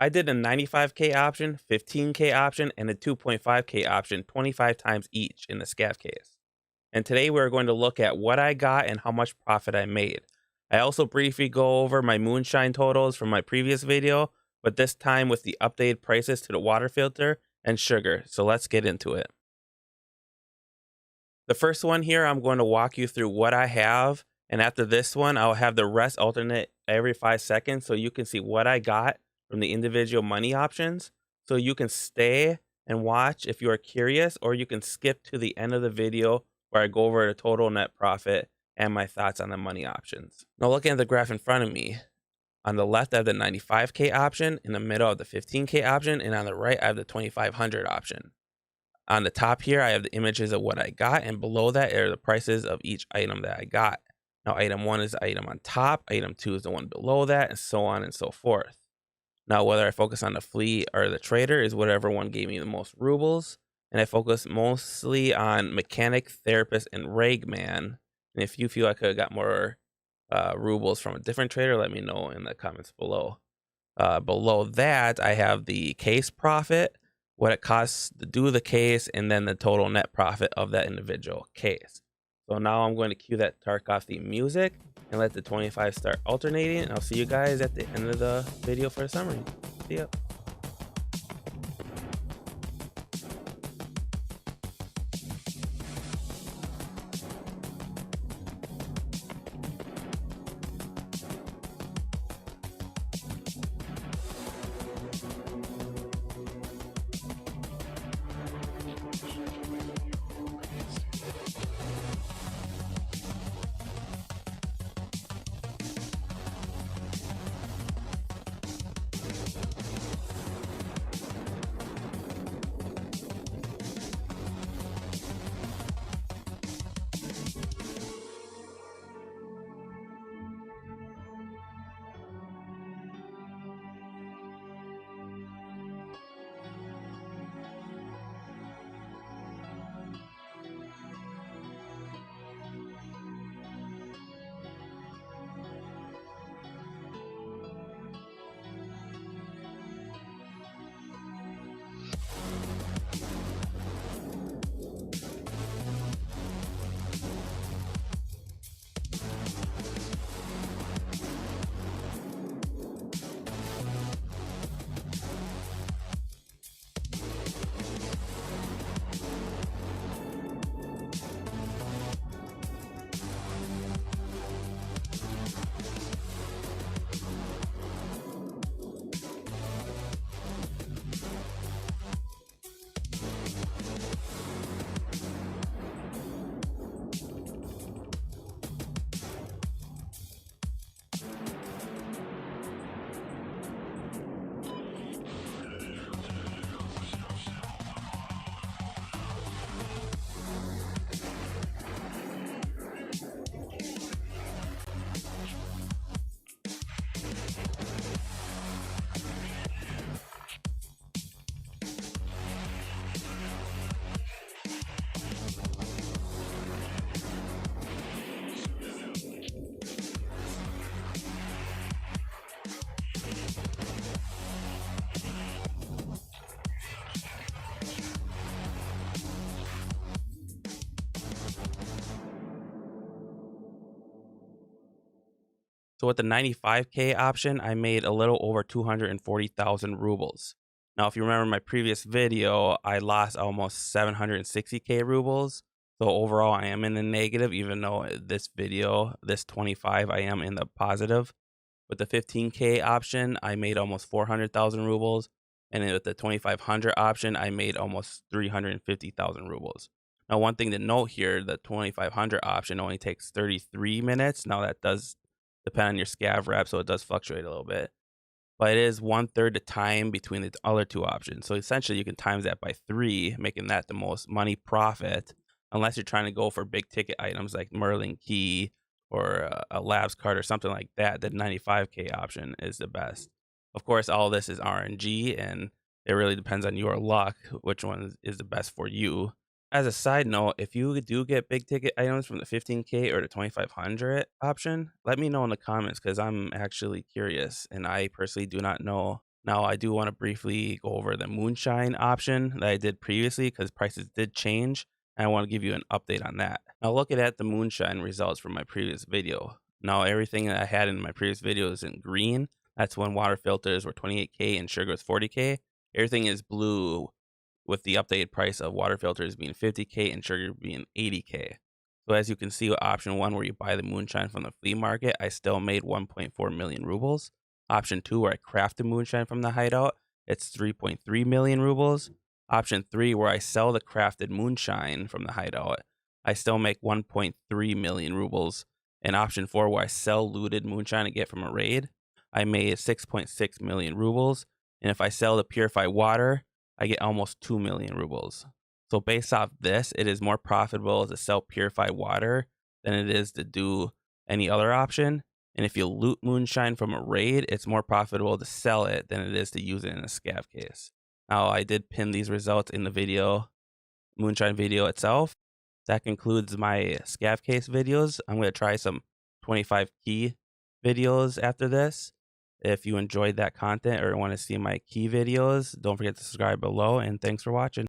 I did a 95K option, 15K option, and a 2.5K option 25 times each in the Scav Case. And today we're going to look at what I got and how much profit I made. I also briefly go over my Moonshine totals from my previous video, but this time with the updated prices to the water filter and sugar. So let's get into it. The first one here, I'm going to walk you through what I have. And after this one, I'll have the rest alternate every 5 seconds so you can see what I got from the individual money options. So you can stay and watch if you are curious, or you can skip to the end of the video where I go over the total net profit and my thoughts on the money options. Now looking at the graph in front of me, on the left I have the 95K option, in the middle I have the 15K option, and on the right I have the 2500 option. On the top here, I have the images of what I got, and below that are the prices of each item that I got. Now, item 1 is the item on top, item 2 is the one below that, and so on and so forth. Now, whether I focus on the fleet or the trader is whatever one gave me the most rubles, and I focus mostly on mechanic, therapist, and ragman. And if you feel I could have got more rubles from a different trader, let me know in the comments below. Below that, I have the case profit, what it costs to do the case, and then the total net profit of that individual case. So now I'm going to cue that Tarkov theme music and let the 25 start alternating. And I'll see you guys at the end of the video for a summary. See ya. So with the 95K option, I made a little over 240,000 rubles. Now, if you remember my previous video, I lost almost 760K rubles. So overall, I am in the negative, even though this video, this 25, I am in the positive. With the 15K option, I made almost 400,000 rubles. And then with the 2500 option, I made almost 350,000 rubles. Now, one thing to note here, the 2500 option only takes 33 minutes. Now, that does depend on your scav rep, so it does fluctuate a little bit. But it is 1/3 the time between the other two options. So essentially, you can times that by 3, making that the most money profit, unless you're trying to go for big ticket items like Merlin Key or a Labs card or something like that. The 95K option is the best. Of course, all this is RNG, and it really depends on your luck, which one is the best for you. As a side note, if you do get big ticket items from the 15K or the 2500 option, let me know in the comments because I'm actually curious and I personally do not know Now, I do want to briefly go over the Moonshine option that I did previously because prices did change, and I want to give you an update on that. Now, looking at the Moonshine results from my previous video. Now, everything that I had in my previous video is in green. That's when water filters were 28K and sugar was 40K. Everything is blue with the updated price of water filters being 50K and sugar being 80K. So as you can see with option 1 where you buy the Moonshine from the flea market, I still made 1.4 million rubles. Option 2 where I craft the Moonshine from the Hideout, it's 3.3 million rubles. Option 3 where I sell the crafted Moonshine from the Hideout, I still make 1.3 million rubles. And option 4 where I sell looted Moonshine I get from a raid, I made 6.6 million rubles. And if I sell the purified water, I get almost 2 million rubles. So based off this, it is more profitable to sell purified water than it is to do any other option. And if you loot Moonshine from a raid, it's more profitable to sell it than it is to use it in a scav case. Now, I did pin these results in the video, Moonshine video itself. That concludes my scav case videos. I'm going to try some 25 key videos after this. If you enjoyed that content or want to see my key videos, don't forget to subscribe below, and thanks for watching.